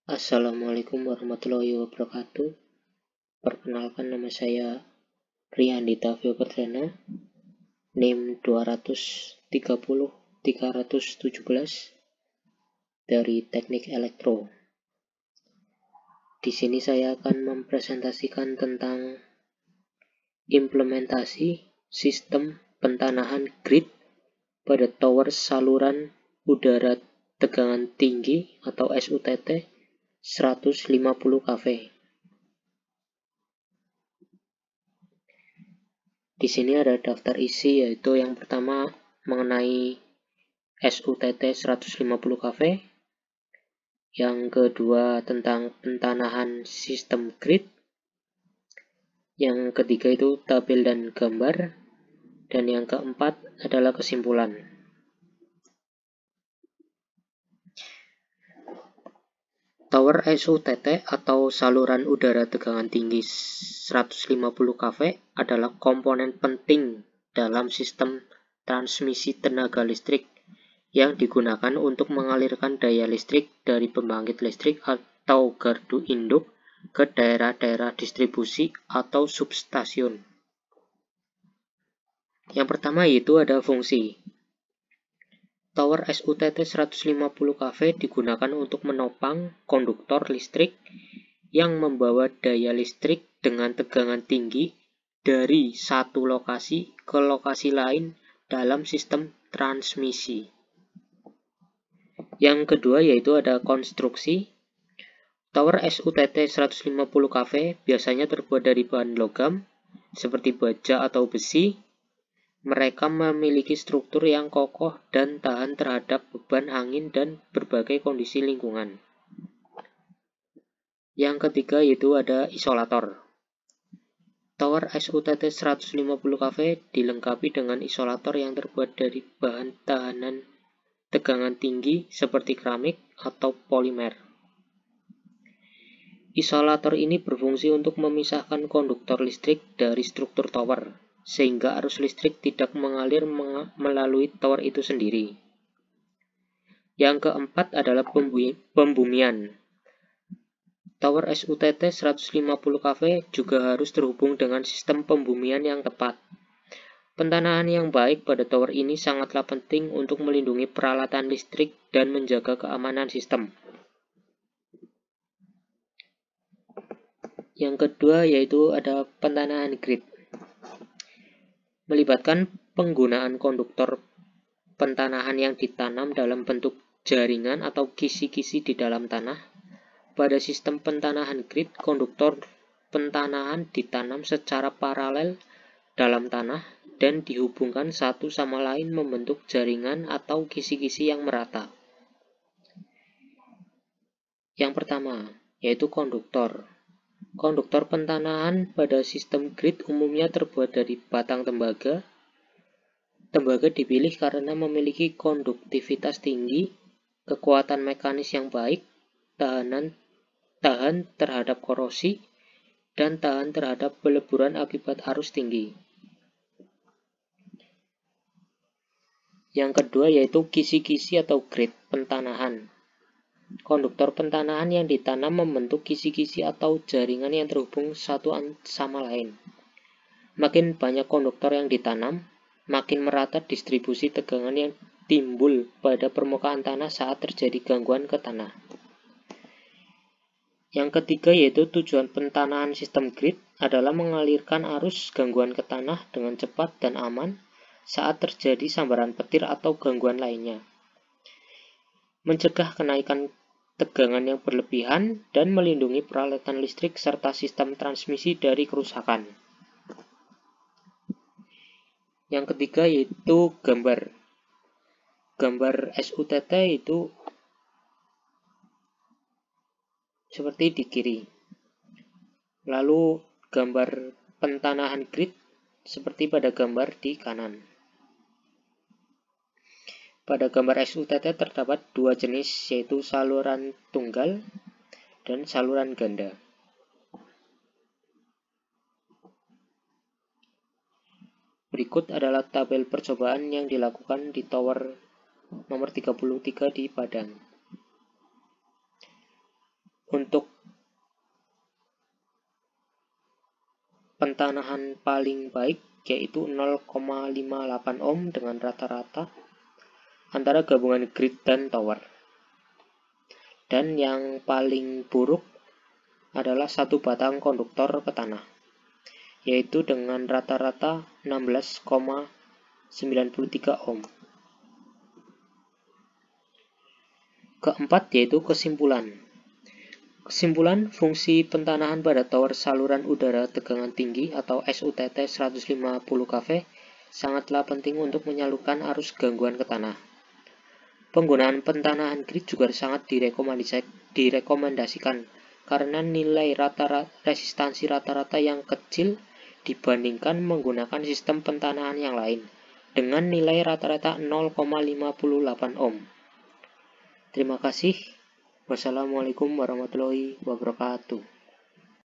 Assalamualaikum warahmatullahi wabarakatuh. Perkenalkan, nama saya Riyandita Perdana, NIM 230-317 dari Teknik Elektro. Di sini saya akan mempresentasikan tentang implementasi sistem pentanahan grid pada tower saluran udara tegangan tinggi atau SUTT 150 kV. Di sini ada daftar isi, yaitu yang pertama mengenai SUTT 150 kV, yang kedua tentang pentanahan sistem grid, yang ketiga itu tabel dan gambar, dan yang keempat adalah kesimpulan. Tower SUTT atau saluran udara tegangan tinggi 150 kV adalah komponen penting dalam sistem transmisi tenaga listrik yang digunakan untuk mengalirkan daya listrik dari pembangkit listrik atau gardu induk ke daerah-daerah distribusi atau substasiun. Yang pertama yaitu ada fungsi. Tower SUTT 150 kV digunakan untuk menopang konduktor listrik yang membawa daya listrik dengan tegangan tinggi dari satu lokasi ke lokasi lain dalam sistem transmisi. Yang kedua yaitu ada konstruksi. Tower SUTT 150 kV biasanya terbuat dari bahan logam seperti baja atau besi. Mereka memiliki struktur yang kokoh dan tahan terhadap beban angin dan berbagai kondisi lingkungan. Yang ketiga yaitu ada isolator. Tower SUTT 150 kV dilengkapi dengan isolator yang terbuat dari bahan tahanan tegangan tinggi seperti keramik atau polimer. Isolator ini berfungsi untuk memisahkan konduktor listrik dari struktur tower, sehingga arus listrik tidak mengalir melalui tower itu sendiri. Yang keempat adalah pembumian. Tower SUTT 150 kV juga harus terhubung dengan sistem pembumian yang tepat. Pentanahan yang baik pada tower ini sangatlah penting untuk melindungi peralatan listrik dan menjaga keamanan sistem. Yang kedua yaitu ada pentanahan grid. Melibatkan penggunaan konduktor pentanahan yang ditanam dalam bentuk jaringan atau kisi-kisi di dalam tanah. Pada sistem pentanahan grid, konduktor pentanahan ditanam secara paralel dalam tanah dan dihubungkan satu sama lain membentuk jaringan atau kisi-kisi yang merata. Yang pertama, yaitu konduktor. Konduktor pentanahan pada sistem grid umumnya terbuat dari batang tembaga. Tembaga dipilih karena memiliki konduktivitas tinggi, kekuatan mekanis yang baik, tahan terhadap korosi, dan tahan terhadap peleburan akibat arus tinggi. Yang kedua yaitu kisi-kisi atau grid pentanahan. Konduktor pentanahan yang ditanam membentuk kisi-kisi atau jaringan yang terhubung satu sama lain. Makin banyak konduktor yang ditanam, makin merata distribusi tegangan yang timbul pada permukaan tanah saat terjadi gangguan ke tanah. Yang ketiga yaitu tujuan pentanahan sistem grid adalah mengalirkan arus gangguan ke tanah dengan cepat dan aman saat terjadi sambaran petir atau gangguan lainnya. Mencegah kenaikan tegangan yang berlebihan dan melindungi peralatan listrik serta sistem transmisi dari kerusakan. Yang ketiga yaitu gambar. Gambar SUTT itu seperti di kiri. Lalu gambar pentanahan grid seperti pada gambar di kanan. Pada gambar SUTT terdapat dua jenis, yaitu saluran tunggal dan saluran ganda. Berikut adalah tabel percobaan yang dilakukan di tower nomor 33 di Padang. Untuk pentanahan paling baik yaitu 0,58 ohm dengan rata-rata antara gabungan grid dan tower. Dan yang paling buruk adalah satu batang konduktor ke tanah, yaitu dengan rata-rata 16,93 ohm. Keempat yaitu kesimpulan. Kesimpulan, fungsi pentanahan pada tower saluran udara tegangan tinggi atau SUTT 150 kV sangatlah penting untuk menyalurkan arus gangguan ke tanah. Penggunaan pentanahan grid juga sangat direkomendasikan karena nilai resistansi rata-rata yang kecil dibandingkan menggunakan sistem pentanahan yang lain dengan nilai rata-rata 0,58 ohm. Terima kasih. Wassalamualaikum warahmatullahi wabarakatuh.